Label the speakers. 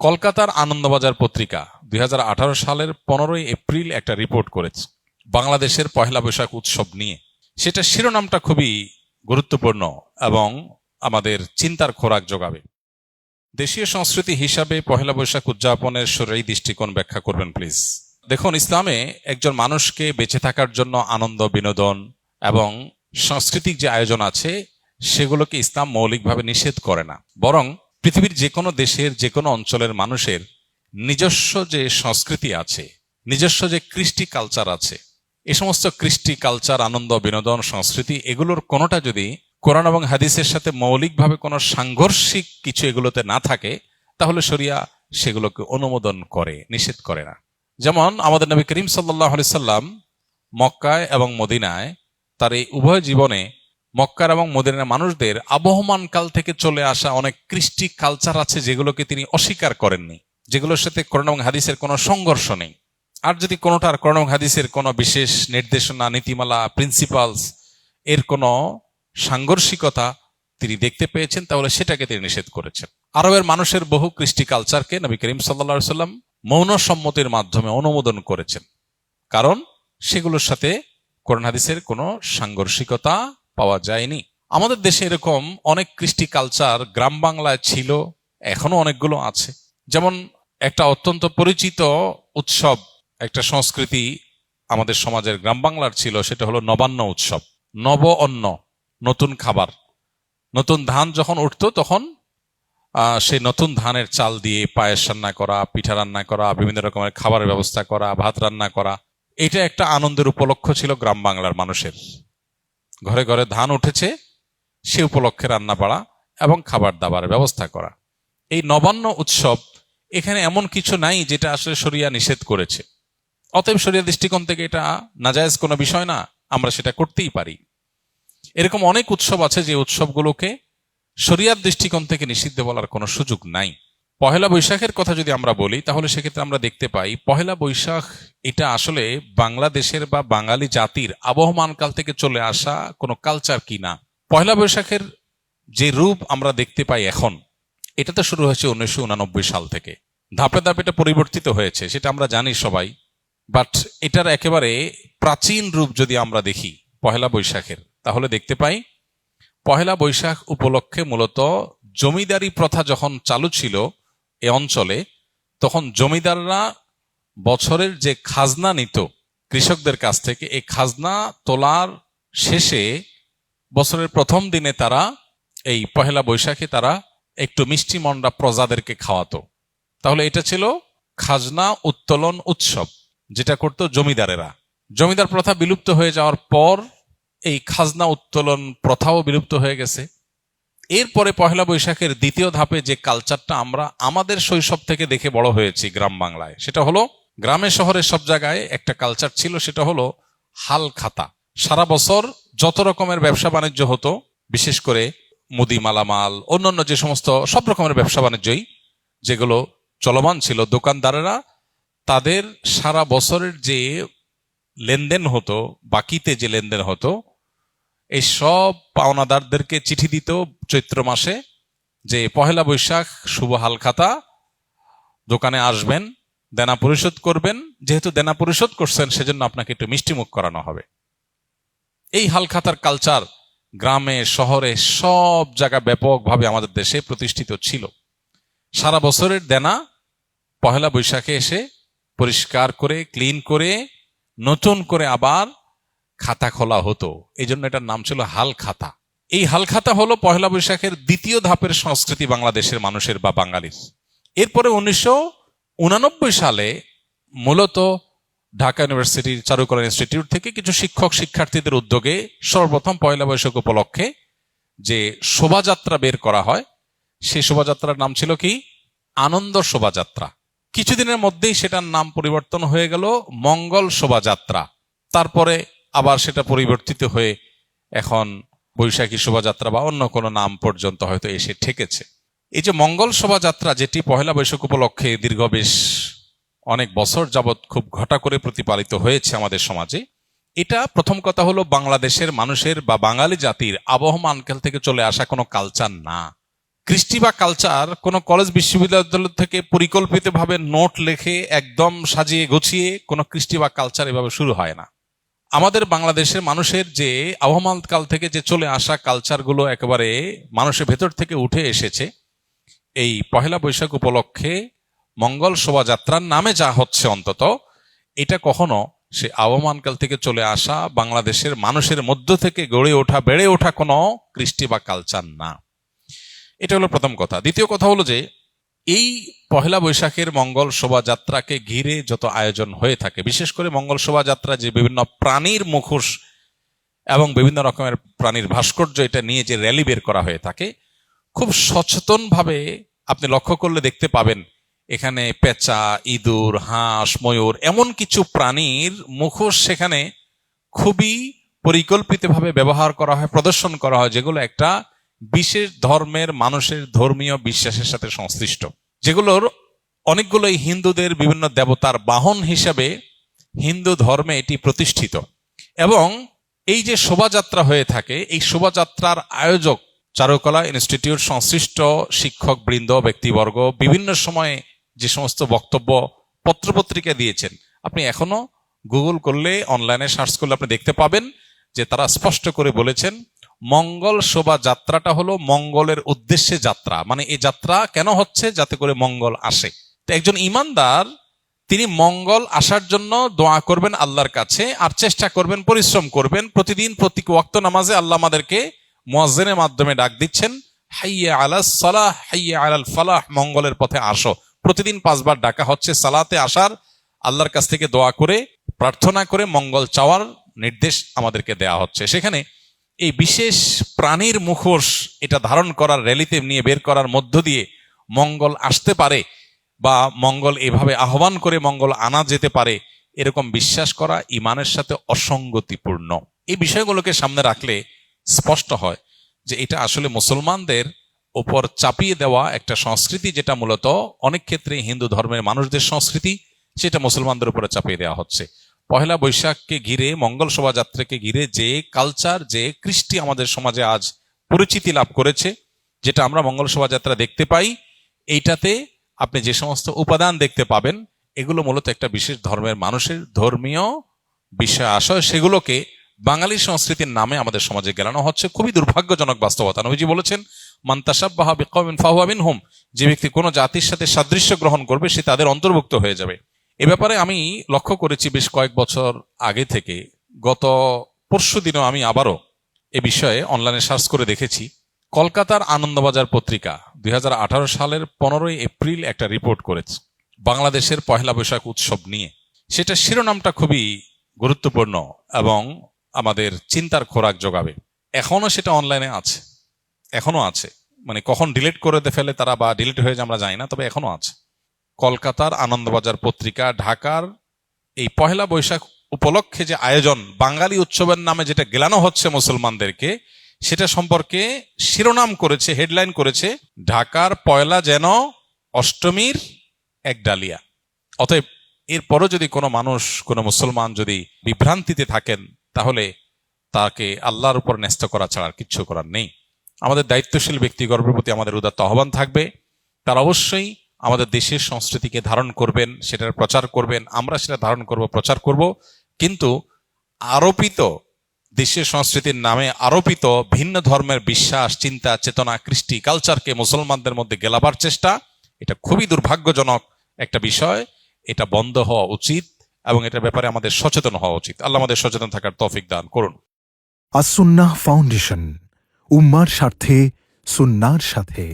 Speaker 1: কলকাতার আনন্দবাজার পত্রিকা 2018 সালের 15 এপ্রিল একটা রিপোর্ট করেছে বাংলাদেশের পহেলা বৈশাখ উৎসব নিয়ে। সেটা শিরোনামটা খুবই গুরুত্বপূর্ণ এবং আমাদের চিন্তার খোরাক যোগাবে। দেশীয় সংস্কৃতি হিসাবে পহেলা বৈশাখ উদযাপনের শরীয়ী দৃষ্টিকোণ ব্যাখ্যা করবেন প্লিজ। দেখুন, ইসলামে একজন মানুষকে বেঁচে থাকার জন্য আনন্দ, বিনোদন এবং সাংস্কৃতিক যে আয়োজন আছে সেগুলোকে ইসলাম মৌলিকভাবে নিষেধ করে না, বরং পৃথিবীর যে কোনো দেশের যে কোনো অঞ্চলের মানুষের নিজস্ব যে সংস্কৃতি আছে, নিজস্ব যে কৃষ্টি কালচার আছে, এই সমস্ত কৃষ্টি কালচার, আনন্দ, বিনোদন, সংস্কৃতি এগুলোর কোনোটা যদি কোরআন এবং হাদিসের সাথে মৌলিকভাবে কোনো সাংঘর্ষিক কিছু এগুলোতে না থাকে, তাহলে শরিয়া সেগুলোকে অনুমোদন করে, নিষেধ করে না। যেমন আমাদের নবী করিম সাল্লাল্লাহু আলাইহি সাল্লাম মক্কায় এবং মদিনায় তার এই উভয় জীবনে মক্কার এবং মদিনার মানুষদের আবহমান কাল থেকে চলে আসা অনেক কৃষ্টি কালচার আছে যেগুলোকে তিনি অস্বীকার করেননি, যেগুলোর সাথে কোরআন এবং হাদিসের কোনো সংঘর্ষ নেই। আর যদি কোনোটার কোরআন এবং হাদিসের কোনো বিশেষ নির্দেশনা, নীতিমালা, প্রিন্সিপালস এর কোনো সাংঘর্ষিকতা তিনি দেখতে পেয়েছেন, তাহলে সেটাকে তিনি নিষেধ করেছেন। আরবের মানুষের বহু কৃষ্টি কালচারকে নবী করিম সাল্লাল্লাহু আলাইহি সাল্লাম মৌন সম্মতির মাধ্যমে অনুমোদন করেছেন, কারণ সেগুলোর সাথে কোরআন হাদিসের কোনো সাংঘর্ষিকতা পাওয়া যায়নি। আমাদের দেশে এরকম অনেক কৃষ্টি কালচার গ্রাম বাংলায় ছিল, এখনো অনেকগুলো আছে। যেমন একটা অত্যন্ত পরিচিত উৎসব, একটা সংস্কৃতি আমাদের সমাজের গ্রাম বাংলার ছিল, সেটা হলো নবান্ন উৎসব। নব অন্ন, নতুন খাবার, নতুন ধান যখন উঠতো তখন সেই নতুন ধানের চাল দিয়ে পায়েস রান্না করা, পিঠা রান্না করা, বিভিন্ন রকমের খাবারের ব্যবস্থা করা, ভাত রান্না করা, এটা একটা আনন্দের উপলক্ষ ছিল গ্রাম বাংলার মানুষের। ঘরে ঘরে ধান উঠেছে, সে উপলক্ষে রান্না বাড়া এবং খাবার দাবারের ব্যবস্থা করা। এই নবান্ন উৎসব এখানে এমন কিছু নাই যেটা আসলে শরিয়া নিষেধ করেছে, অতএব শরিয়া দৃষ্টিকোণ থেকে এটা নাজায়েজ কোনো বিষয় না, আমরা সেটা করতেই পারি। এরকম অনেক উৎসব আছে যে উৎসবগুলোকে শরিয়ার দৃষ্টিকোণ থেকে নিষিদ্ধ বলার কোনো সুযোগ নাই। পহেলা বৈশাখের কথা যদি আমরা বলি, তাহলে সেক্ষেত্রে আমরা দেখতে পাই পহেলা বৈশাখ এটা আসলে বাংলাদেশের বা বাঙালি জাতির আবহমানকাল থেকে চলে আসা কোনো কালচার কি না। পহেলা বৈশাখের যে রূপ আমরা দেখতে পাই এখন, এটা তো শুরু হয়েছে 1989 সাল থেকে। ধাপে ধাপে এটা পরিবর্তিত হয়েছে, সেটা আমরা জানি সবাই। বাট এটার একেবারে প্রাচীন রূপ যদি আমরা দেখি পহেলা বৈশাখের, তাহলে দেখতে পাই পহেলা বৈশাখ উপলক্ষে মূলত জমিদারি প্রথা যখন চালু ছিল এ অঞ্চলে, তখন জমিদাররা বছরের যে খাজনা নিত কৃষকদের কাছ থেকে, এই খাজনা তোলার শেষে বছরের প্রথম দিনে তারা এই পহেলা বৈশাখে তারা একটু মিষ্টি মন্ডা প্রজাদেরকে খাওয়াতো। তাহলে এটা ছিল খাজনা উত্তোলন উৎসব, যেটা করতো জমিদারেরা। জমিদার প্রথা বিলুপ্ত হয়ে যাওয়ার পর এই খাজনা উত্তোলন প্রথাও বিলুপ্ত হয়ে গেছে। এরপরে পহেলা বৈশাখের দ্বিতীয় ধাপে যে কালচারটা আমরা আমাদের শৈশব থেকে দেখে বড় হয়েছি গ্রাম বাংলায়, সেটা হলো গ্রামে শহরে সব জায়গায় একটা কালচার ছিল, সেটা হলো হাল খাতা। সারা বছর যত রকমের ব্যবসা বাণিজ্য হতো, বিশেষ করে মুদি মালামাল, অন্যান্য যে সমস্ত সব রকমের ব্যবসা বাণিজ্যই যেগুলো চলমান ছিল, দোকানদারেরা তাদের সারা বছরের যে লেনদেন হতো, বাকিতে যে লেনদেন হতো, এই সব পাওনাদারদেরকে চিঠি দিত চৈত্র মাসে যে পহেলা বৈশাখ শুভ হাল খাতা, দোকানে আসবেন, দেনা পরিশোধ করবেন, যেহেতু দেনা পরিশোধ করছেন সেজন্য আপনাকে একটু মিষ্টিমুখ করানো হবে। এই হাল খাতার কালচার গ্রামে শহরে সব জায়গায় ব্যাপকভাবে আমাদের দেশে প্রতিষ্ঠিত ছিল। সারা বছরের দেনা পহেলা বৈশাখে এসে পরিষ্কার করে, ক্লিন করে, নতুন করে আবার খাতা খোলা হতো। এই জন্য এটার নাম ছিল হাল খাতা। এই হাল খাতা হলো পহেলা বৈশাখের দ্বিতীয় ধাপের সংস্কৃতি বাংলাদেশের মানুষের বা বাঙালির। এরপরে 1989 সালে মূলত ঢাকা ইউনিভার্সিটির চারুকলা ইনস্টিটিউট থেকে কিছু শিক্ষক শিক্ষার্থীদের উদ্যোগে সর্বপ্রথম পহেলা বৈশাখ উপলক্ষে যে শোভাযাত্রা বের করা হয়, সেই শোভাযাত্রার নাম ছিল কি? আনন্দ শোভাযাত্রা। কিছুদিনের মধ্যেই সেটার নাম পরিবর্তন হয়ে গেল মঙ্গল শোভাযাত্রা। তারপরে আবার সেটা পরিবর্তিত হয়ে এখন বৈশাখী শোভাযাত্রা বা অন্য কোনো নাম পর্যন্ত হয়তো এসে ঠেকেছে। এই যে মঙ্গল শোভাযাত্রা, যেটি পহেলা বৈশাখ উপলক্ষে দীর্ঘ বেশ অনেক বছর যাবৎ খুব ঘটা করে প্রতিপালিত হয়েছে আমাদের সমাজে, এটা প্রথম কথা হলো বাংলাদেশের মানুষের বা বাঙালি জাতির আবহমানকাল থেকে চলে আসা কোনো কালচার না। কৃষ্টি বা কালচার কোনো কলেজ বিশ্ববিদ্যালয় থেকে পরিকল্পিতভাবে নোট লিখে একদম সাজিয়ে গুছিয়ে কোনো কৃষ্টি বা কালচার এভাবে শুরু হয় না। আমাদের বাংলাদেশের মানুষের যে আবহমান কাল থেকে যে চলে আসা কালচারগুলো একেবারে মানুষের ভেতর থেকে উঠে এসেছে, এই পহেলা বৈশাখ উপলক্ষে মঙ্গল শোভাযাত্রার নামে যা হচ্ছে, অন্তত এটা কখনো সে আবহমান কাল থেকে চলে আসা বাংলাদেশের মানুষের মধ্য থেকে গড়ে ওঠা বেড়ে ওঠা কোনো কৃষ্টি বা কালচার না। এটা হলো প্রথম কথা। দ্বিতীয় কথা হলো যে এই পহেলা বৈশাখের মঙ্গল শোভাযাত্রাকে ঘিরে যত আয়োজন হয়ে থাকে, বিশেষ করে মঙ্গল শোভাযাত্রা যে বিভিন্ন প্রাণীর মুখোশ এবং বিভিন্ন রকমের প্রাণীর ভাস্কর্য এটা নিয়ে যে র্যালি বের করা হয়ে থাকে, খুব সচেতনভাবে আপনি লক্ষ্য করলে দেখতে পাবেন এখানে পেঁচা, ইঁদুর, হাঁস, ময়ূর এমন কিছু প্রাণীর মুখোশ সেখানে খুবই পরিকল্পিতভাবে ব্যবহার করা হয়, প্রদর্শন করা হয়, যেগুলো একটা বিশেষ ধর্মের মানুষের ধর্মীয় বিশ্বাসের সাথে সংশ্লিষ্ট, যেগুলোর অনেকগুলোই হিন্দুদের বিভিন্ন দেবতার বাহন হিসেবে হিন্দু ধর্মে এটি প্রতিষ্ঠিত। এবং এই যে শোভাযাত্রা হয়ে থাকে, এই শোভাযাত্রার আয়োজক চারুকলা ইনস্টিটিউট সংশ্লিষ্ট শিক্ষক বৃন্দ, ব্যক্তিবর্গ বিভিন্ন সময়ে যে সমস্ত বক্তব্য পত্রপত্রিকা দিয়েছেন, আপনি এখনো গুগল করলে, অনলাইনে সার্চ করলে আপনি দেখতে পাবেন যে তারা স্পষ্ট করে বলেছেন মঙ্গল শোভাযাত্রাটা হলো মঙ্গলের উদ্দেশ্যে যাত্রা। মানে এই যাত্রা কেন হচ্ছে? যাতে করে মঙ্গল আসে। তো একজন ইমানদার তিনি মঙ্গল আসার জন্য দোয়া করবেন আল্লাহর কাছে, আর চেষ্টা করবেন, পরিশ্রম করবেন। প্রতিদিন প্রতি ওয়াক্ত নামাজে আল্লাহ আমাদেরকে মুয়াজ্জিনের মাধ্যমে ডাক দিচ্ছেন, হাইয়া আলাস সালাহ হাইয়া আলাল ফালাহ, মঙ্গলের পথে আসো। প্রতিদিন 5 বার ডাকা হচ্ছে সালাতে আসার, আল্লাহর কাছ থেকে দোয়া করে প্রার্থনা করে মঙ্গল চাওয়ার নির্দেশ আমাদেরকে দেয়া হচ্ছে। সেখানে এই বিশেষ প্রাণীর মুখোশ এটা ধারণ করার, র্যালিতে নিয়ে বের করার মধ্য দিয়ে মঙ্গল আসতে পারে বা মঙ্গল এভাবে আহ্বান করে মঙ্গল আনা যেতে পারে, এরকম বিশ্বাস করা ইমানের সাথে অসঙ্গতিপূর্ণ। এই বিষয়গুলোকে সামনে রাখলে স্পষ্ট হয় যে এটা আসলে মুসলমানদের উপর চাপিয়ে দেওয়া একটা সংস্কৃতি, যেটা মূলত অনেক ক্ষেত্রে হিন্দু ধর্মের মানুষদের সংস্কৃতি, সেটা মুসলমানদের উপরে চাপিয়ে দেওয়া হচ্ছে। পহেলা বৈশাখকে ঘিরে, মঙ্গল শোভাযাত্রাকে ঘিরে যে কালচার, যে কৃষ্টি আমাদের সমাজে আজ পরিচিতি লাভ করেছে, যেটা আমরা মঙ্গল শোভাযাত্রা দেখতে পাই, এইটাতে আপনি যে সমস্ত উপাদান দেখতে পাবেন, এগুলো মূলত একটা বিশেষ ধর্মের মানুষের ধর্মীয় বিষয় আশয়, সেগুলোকে বাঙালি সংস্কৃতির নামে আমাদের সমাজে গেলানো হচ্ছে। খুবই দুর্ভাগ্যজনক বাস্তবতা। নবীজি বলেছেন, মান তাশাব্বাহা বিকওমিন ফাহুয়া মিনহুম, যে ব্যক্তি কোনো জাতির সাথে সাদৃশ্য গ্রহণ করবে সে তাদের অন্তর্ভুক্ত হয়ে যাবে। এ ব্যাপারে আমি লক্ষ্য করেছি বেশ কয়েক বছর আগে থেকে। গত পরশু দিনও আমি আবারও এ বিষয়ে অনলাইনে সার্চ করে দেখেছি। কলকাতার আনন্দবাজার পত্রিকা 2018 সালের 15 এপ্রিল একটা রিপোর্ট করেছে বাংলাদেশের পহেলা বৈশাখ উৎসব নিয়ে। সেটা শিরোনামটা খুবই গুরুত্বপূর্ণ এবং আমাদের চিন্তার খোরাক যোগাবে। এখনো সেটা অনলাইনে আছে, এখনো আছে। মানে কখন ডিলিট করে ফেলে তারা বা ডিলিট হয়ে যায় আমরা জানি না, তবে এখনো আছে। কলকাতার আনন্দবাজার পত্রিকা ঢাকার এই পহেলা বৈশাখ উপলক্ষে যে আয়োজন, বাঙালি উৎসবের নামে যেটা গেলানো হচ্ছে মুসলমানদেরকে, সেটা সম্পর্কে শিরোনাম করেছে, হেডলাইন করেছে, ঢাকার পয়লা যেন অষ্টমীর এক ডালিয়া। অতএব এরপরও যদি কোনো মানুষ, কোনো মুসলমান যদি বিভ্রান্তিতে থাকেন, তাহলে তাকে আল্লাহর উপর ন্যস্ত করা ছাড়া আর কিচ্ছু করার নেই। আমাদের দায়িত্বশীল ব্যক্তিগণের প্রতি আমাদের উদাত্ত আহ্বান থাকবে, তারা অবশ্যই আমাদের দেশের সংস্কৃতিকে ধারণ করবেন, সেটার প্রচার করবেন, আমরা সেটা ধারণ করব, প্রচার করব। কিন্তু আরোপিত দেশের সংস্কৃতির নামে আরোপিত ভিন্ন ধর্মের বিশ্বাস, চিন্তা, চেতনা, কৃষ্টি, কালচারকে মুসলমানদের মধ্যে গেলাবার চেষ্টা, এটা খুবই দুর্ভাগ্যজনক একটা বিষয়। এটা বন্ধ হওয়া উচিত এবং এটার ব্যাপারে আমাদের সচেতন হওয়া উচিত। আল্লাহ আমাদের সচেতন থাকার তৌফিক দান করুন।
Speaker 2: আস-সুন্নাহ ফাউন্ডেশন, উম্মার স্বার্থে সুন্নাহর সাথে।